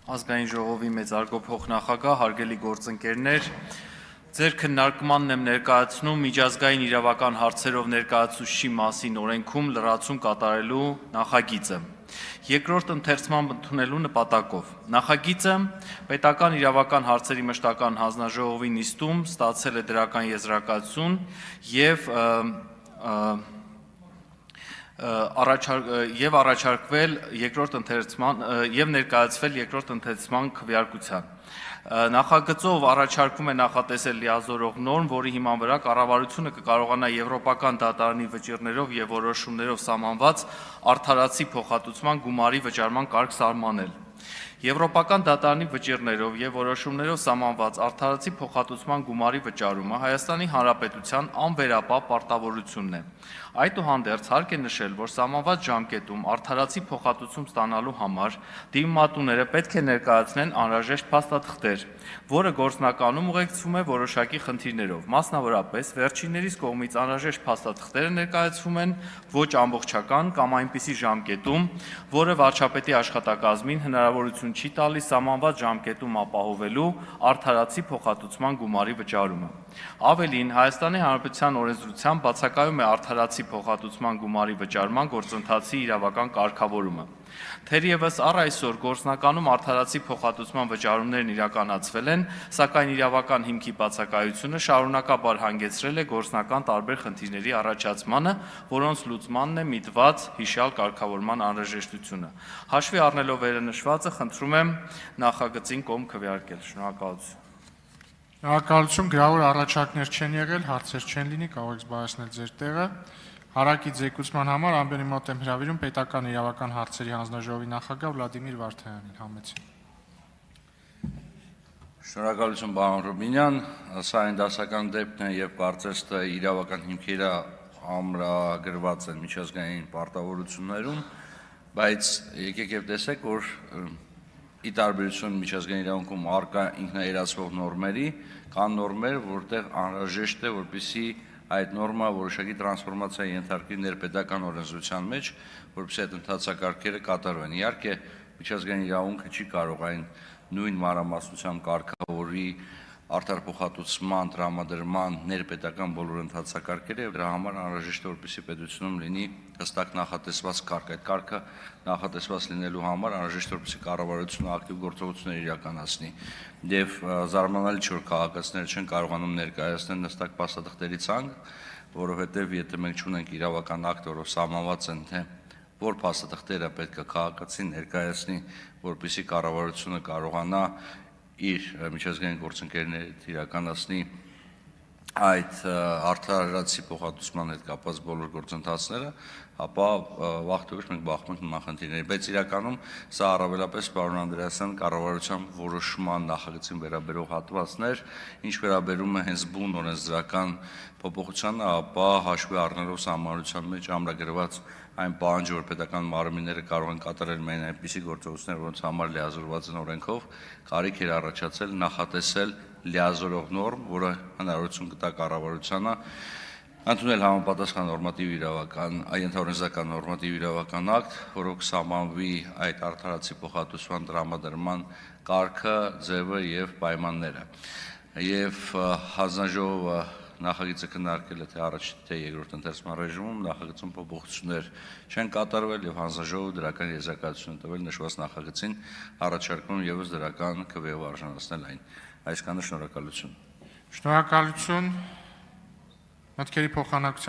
Ազգային ժողովի մեծարգո փոխնախագահ, հարգելի գործընկերներ, ձեր քննարկմանն եմ ներկայացնում միջազգային իրավական հարցերով ներկայացուցչի մասին օրենքում լրացում կատարելու նախագիծը։ Երկրորդ ընթերցման ընդունելու նպատակով։ Նախագիծը պետական իրավական հարցերի մշտական հանձնաժողովի նիստում ստացել է դրական եզրակացություն եւ առաջարկվել երկրորդ ընթերցման եւ ներկայացվել երկրորդ ընթերցման քվեարկության։ Նախագծով առաջարկվում է նախատեսել լիազորող նորմ, որի հիման վրա կառավարությունը կկարողանա եվրոպական դատարանի վճիռներով եւ որոշումներով սահմանված արդարացի փոխհատուցման գումարի վճարման կարգ սահմանել։ Եվրոպական դատարանի վճիռներով եւ որոշումներով սահմանված արդարացի փոխհատուցման գումարի վճարումը Հայաստանի Հանրապետության անվերապահ պարտավորությունն է։ Այդուհանդերձ հարկ է նշել, որ սահմանված ժամկետում արդարացի փոխհատուցում ստանալու համար դիմումատուները պետք է ներկայացնեն անհրաժեշտ փաստաթղթեր, որը գործնականում ուղեկցվում է որոշակի խնդիրներով։ Մասնավորապես, վերջիններիս կողմից անհրաժեշտ փաստաթղթերը ներկայացվում են ոչ ամբողջական կամ այնպիսի ժամկետում, որը վարչապետի աշխատակազմին հնարավորություն չի տալիս սահմանված ժամկետում ապահովելու արդարացի փոխհատուցման գումարի վճարումը։ Ավելին, Հայաստանի Հանրապետության օրենսդրությամբ բացակայում է արդարացի փոխհատուցման գումարի վճարման գործընթացի իրավական կարգավորումը։ Թերևս առ այսօր գործնականում արդարացի փոխհատուցման վճարումներն իրականացվել են, սակայն իրավական հիմքի բացակայությունը շարունակաբար հանգեցրել է գործնական տարբեր խնդիրների առաջացմանը, որոնց լուծմանն է միտված հիշյալ կարգավորման անհրաժեշտությունը։ Հաշվի առնելով վերնշվածը, խնդրում եմ նախագծին կողմ քվեարկել։ Շնորհակալություն։ Շնորհակալություն, գրավոր առաջարկներ չեն եղել, հարցեր չեն լինի, կարող եք զբաղեցնել ձեր տեղը։ Հարակի ձեկուցման համար ամբողջի մոտ եմ հրավիրում պետական իրավական հարցերի հանձնաժողովի նախագահ Վլադիմիր Վարդայանին, համեցին։ Շնորհակալություն, պարոն Ռուբինյան, սա այն դասական դեպքն է, երբ կարծես թե իրավական հիմքերը ամրագրված են միջազգային պարտավորություններում, բայց եկեք եւ տեսեք, որ ի տարբերություն միջազգային իրավունքում առկա ինքնաերացվող նորմերի, կան նորմեր, որտեղ անհրաժեշտ է, որպեսզի այդ նորմը որոշակի տրանսֆորմացիա ենթարկվի ներպետական օրենսդրության մեջ, որպեսզի այդ ընթացակարգերը կատարվեն։ Իհարկե, միջազգային իրավունքը չի կարող այն նույն մանրամասնությամբ կարգավորի արդար փոխհատուցման, տրամադրման ներպետական բոլոր ընթացակարգերը եւ դրա համար անհրաժեշտ է, որպեսզի պետությունում լինի հստակ նախատեսված կարգ։ Այդ կարգը նախատեսված լինելու համար անհրաժեշտ է, որպեսզի կառավարությունը ակտիվ գործողություններ իրականացնի եւ զարմանալի չէ, որ քաղաքացիները չեն կարողանում ներկայացնել հստակ փաստաթղթերի ցանկ, որովհետեւ եթե մենք չունենք իրավական ակտ, որով սահմանված են թե որ փաստաթղթերը պետք է քաղաքացին ներկայացնի, որպեսզի կառավարությունը կարողանա իր միջազգային գործընկերներից իրականացնի այդ արդարացի փոխհատուցման հետ կապված բոլոր գործընթացները, ապա վաղտորոշ մենք բախվում ենք նման խնդիրների, բայց իրականում սա առավելապես պարոն Անդրեասյան կառավարության որոշման նախագծին վերաբերող հատվածներ, ինչ վերաբերում է հենց բուն օրենսդրական փոփոխությանը, ապա հաշվի առնելով սահմանության մեջ ամրագրված այն պահանջը, որ պետական մարմինները կարող են կատարել միայն այնպիսի գործողություններ, որոնց համար լիազորված են օրենքով, կարիք էր առաջացել նախատեսել լիազորող նորմ, որը հնարավորություն կտա կառավարությանը ընդունել համապատասխան նորմատիվ իրավական, ենթաօրենսդրական նորմատիվ իրավական ակտ, որով կսահմանվի այդ արդարացի փոխհատուցման տրամադրման կարգը, ձևը եւ պայմանները։ Եվ հանձնաժողովը նախագիծը քննարկել է թե առաջ թե երկրորդ ընթերցման ռեժիմում, նախագծում փոփոխություններ չեն կատարվել եւ հանձնաժողովը դրական եզրակացություն տվել նշված նախագծին, առաջարկում եւս դրական քվեով արժանացնել այն։ Այսքանը, շնորհակալություն։ Շնորհակալություն։ Մտքերի փոխանակության